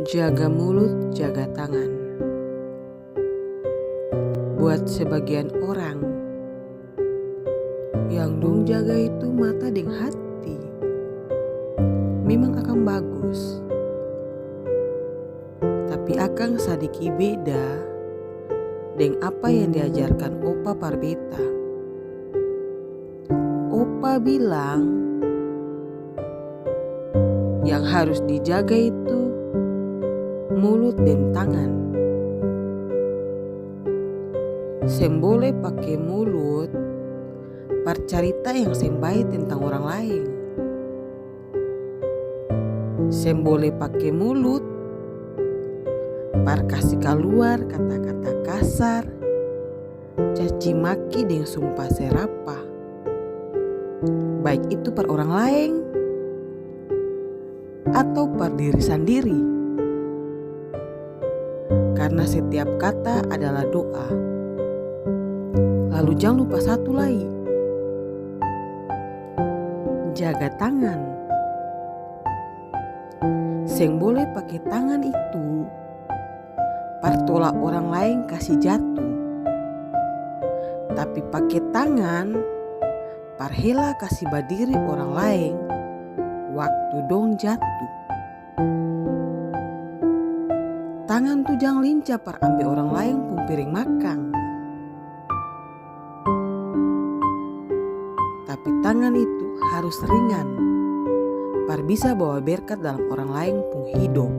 Jaga mulut, jaga tangan. Buat sebagian orang, yang dong jaga itu mata deng hati, memang akan bagus. Tapi akang sadiki beda deng apa yang diajarkan opa parbeta. Opa bilang yang harus dijaga itu mulut dan tangan. Seng boleh pakai mulut parcarita yang seng baik tentang orang lain. Seng boleh pakai mulut par kasih keluar kata-kata kasar, caci maki dan sumpah serapah. Baik itu per orang lain atau per diri sendiri. Karena setiap kata adalah doa. Lalu jangan lupa satu lagi. Jaga tangan. Seng boleh pakai tangan itu par tolak orang lain kasih jatuh. Tapi pakai tangan par hela kasih badiri orang lain waktu dong jatuh. Tangan tuh jangan lincah par ambil orang lain pun piring makan. Tapi tangan itu harus ringan par bisa bawa berkat dalam orang lain pun hidup.